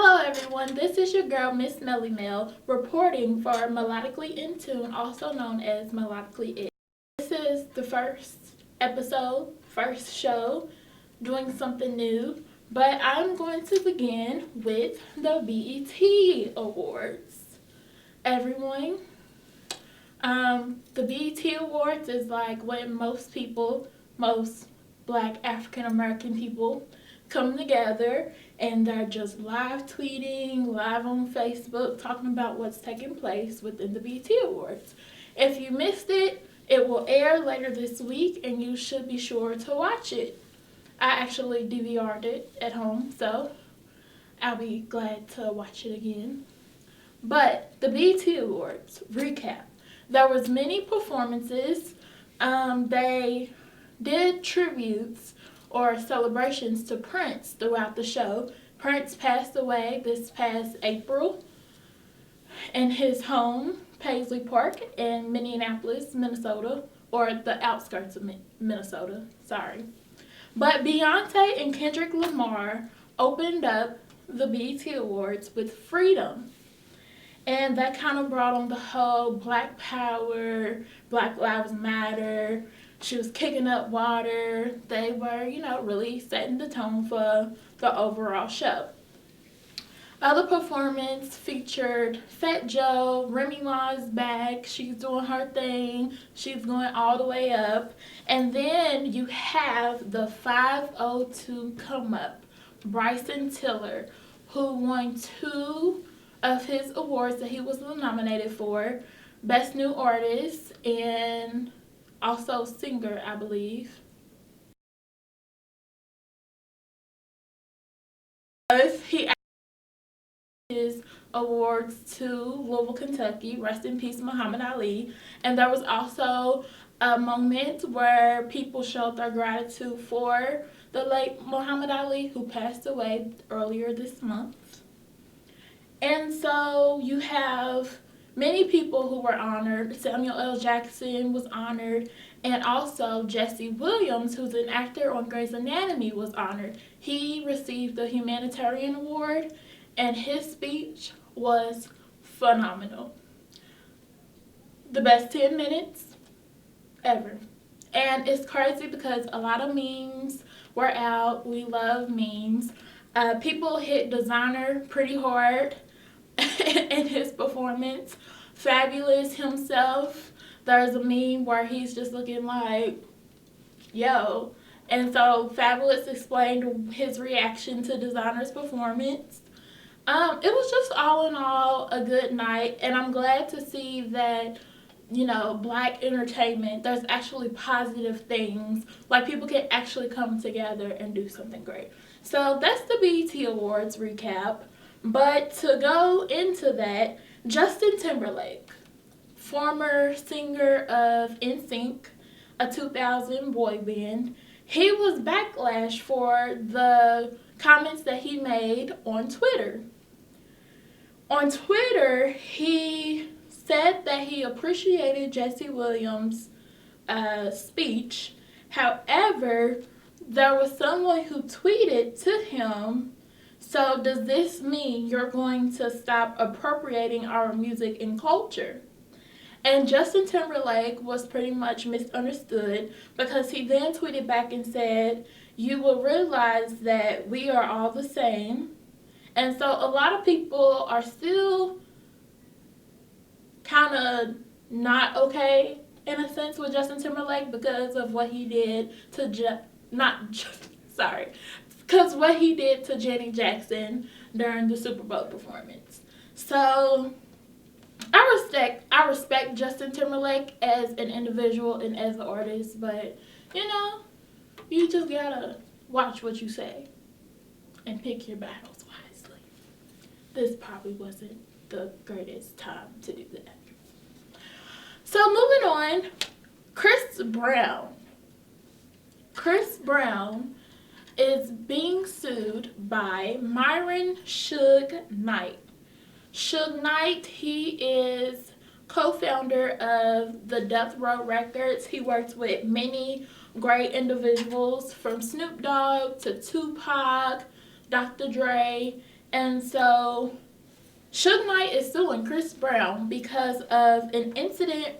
Hello everyone, this is your girl Miss Melly Mel reporting for Melodically in Tune, also known as Melodically It. This is the first episode, first show, doing something new, but I'm going to begin with the BET Awards. Everyone, the BET Awards is like when most Black African American people come together and they're just live tweeting, live on Facebook, talking about what's taking place within the BET Awards. If you missed it, it will air later this week and you should be sure to watch it. I actually DVR'd it at home, so I'll be glad to watch it again. But the BET Awards, recap. There was many performances. They did tributes or celebrations to Prince throughout the show. Prince passed away this past April in his home, Paisley Park, in Minneapolis, Minnesota, or the outskirts of Minnesota, sorry. But Beyonce and Kendrick Lamar opened up the BET Awards with Freedom. And that kind of brought on the whole Black Power, Black Lives Matter. She was kicking up water. They were, really setting the tone for the overall show. Other performance featured Fat Joe, Remy Ma's back. She's doing her thing. She's going all the way up. And then you have the 502 come up, Bryson Tiller, who won 2 of his awards that he was nominated for, Best New Artist and also singer, I believe. He his awards to Louisville, Kentucky, rest in peace Muhammad Ali, and there was also a moment where people showed their gratitude for the late Muhammad Ali, who passed away earlier this month. And so you have many people who were honored. Samuel L. Jackson was honored, and also Jesse Williams, who's an actor on Grey's Anatomy, was honored. He received the Humanitarian Award, and his speech was phenomenal. The best 10 minutes ever. And it's crazy because a lot of memes were out. We love memes. People hit Designer pretty hard in his performance. Fabulous himself. There's a meme where he's just looking like, yo. And so Fabulous explained his reaction to Designer's performance. It was just all in all a good night, and I'm glad to see that, Black entertainment, there's actually positive things. Like, people can actually come together and do something great. So that's the BET Awards recap. But to go into that, Justin Timberlake, former singer of NSYNC, a 2000 boy band, he was backlash for the comments that he made on Twitter. On Twitter, he said that he appreciated Jesse Williams' speech. However, there was someone who tweeted to him, so does this mean you're going to stop appropriating our music and culture? And Justin Timberlake was pretty much misunderstood because he then tweeted back and said, you will realize that we are all the same. And so a lot of people are still kind of not okay in a sense with Justin Timberlake because of what he did to because what he did to Janet Jackson during the Super Bowl performance. So I respect Justin Timberlake as an individual and as an artist, but you just gotta watch what you say and pick your battles wisely. This probably wasn't the greatest time to do that. So moving on, Chris Brown. Chris Brown is being sued by Myron Suge Knight. Suge Knight, he is co-founder of the Death Row Records. He works with many great individuals from Snoop Dogg to Tupac, Dr. Dre, And so Suge Knight is suing Chris Brown because of an incident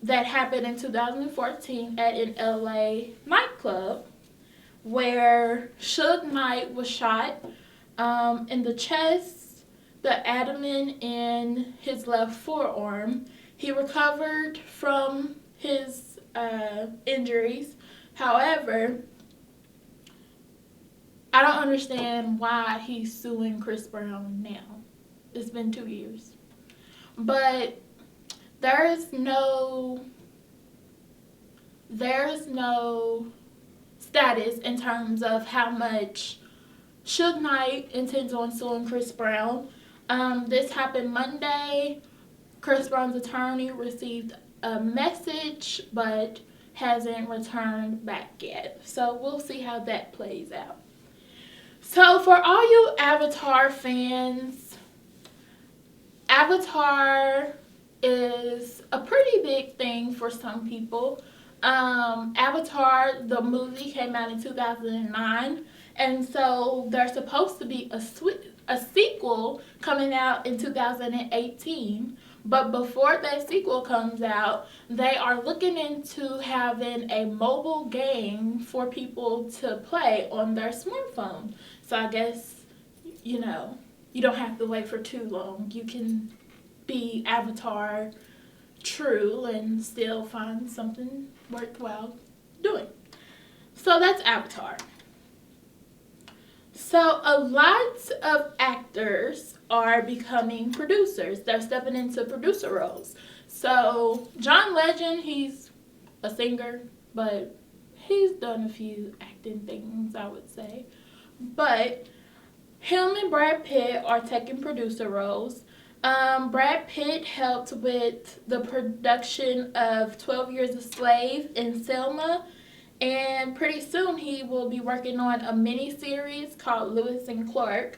that happened in 2014 at an LA nightclub where Suge Knight was shot in the chest, the abdomen, and his left forearm. He recovered from his injuries. However, I don't understand why he's suing Chris Brown now. It's been 2 years. But there's no status in terms of how much Suge Knight intends on suing Chris Brown. This happened Monday. Chris Brown's attorney received a message but hasn't returned back yet. So we'll see how that plays out. So for all you Avatar fans, Avatar is a pretty big thing for some people. Avatar, the movie, came out in 2009, and so there's supposed to be a sequel coming out in 2018. But before that sequel comes out, they are looking into having a mobile game for people to play on their smartphone. So I guess, you don't have to wait for too long. You can be Avatar true and still find something worthwhile doing. So that's Avatar. So a lot of actors are becoming producers. They're stepping into producer roles. So John Legend, he's a singer, but he's done a few acting things, I would say. But him and Brad Pitt are taking producer roles. Brad Pitt helped with the production of 12 Years a Slave and Selma. And pretty soon he will be working on a miniseries called Lewis and Clark.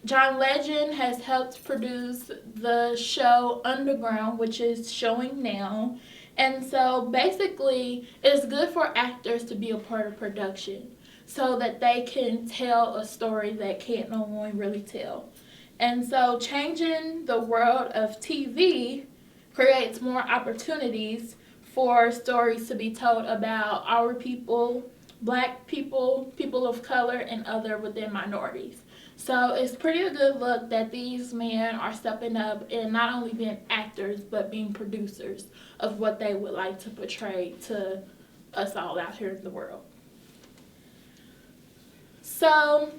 John Legend has helped produce the show Underground, which is showing now. And so basically, it's good for actors to be a part of production so that they can tell a story that can't no one really tell. And so changing the world of TV creates more opportunities for stories to be told about our people, black people, people of color, and other within minorities. So it's pretty a good look that these men are stepping up and not only being actors, but being producers of what they would like to portray to us all out here in the world. So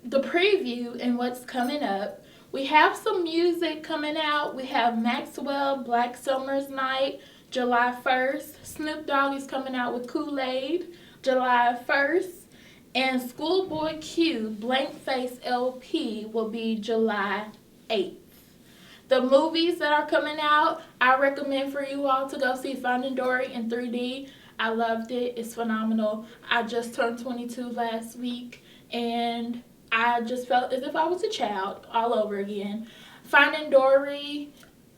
the preview and what's coming up. We have some music coming out. We have Maxwell, Black Summer's Night, July 1st. Snoop Dogg is coming out with Kool-Aid, July 1st. And Schoolboy Q, Blank Face LP, will be July 8th. The movies that are coming out, I recommend for you all to go see Finding Dory in 3D. I loved it. It's phenomenal. I just turned 22 last week, and I just felt as if I was a child all over again. Finding Dory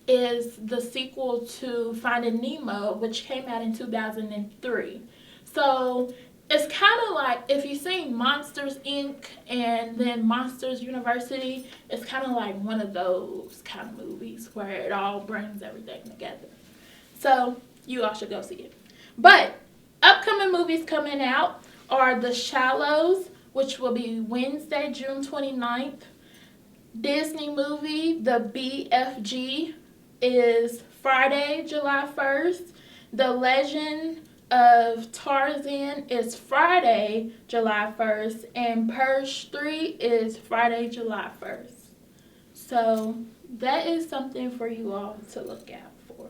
is the sequel to Finding Nemo, which came out in 2003. So it's kind of like if you've seen Monsters Inc. and then Monsters University, it's kind of like one of those kind of movies where it all brings everything together. So you all should go see it. But upcoming movies coming out are The Shallows, which will be Wednesday, June 29th. Disney movie, The BFG, is Friday, July 1st. The Legend of Tarzan is Friday, July 1st. And Purge 3 is Friday, July 1st. So that is something for you all to look out for.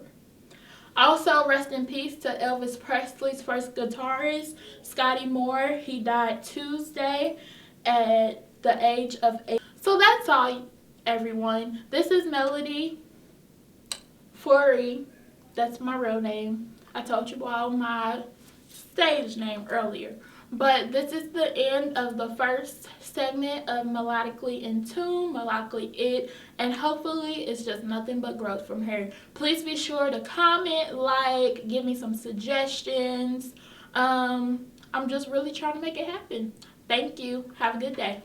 Also, rest in peace to Elvis Presley's first guitarist, Scotty Moore. He died Tuesday at the age of 8. So that's all, everyone. This is Melody Forey. That's my real name. I told you all my stage name earlier. But this is the end of the first segment of Melodically in Tune, Melodically It, and hopefully it's just nothing but growth from here. Please be sure to comment, give me some suggestions. I'm just really trying to make it happen. Thank you. Have a good day.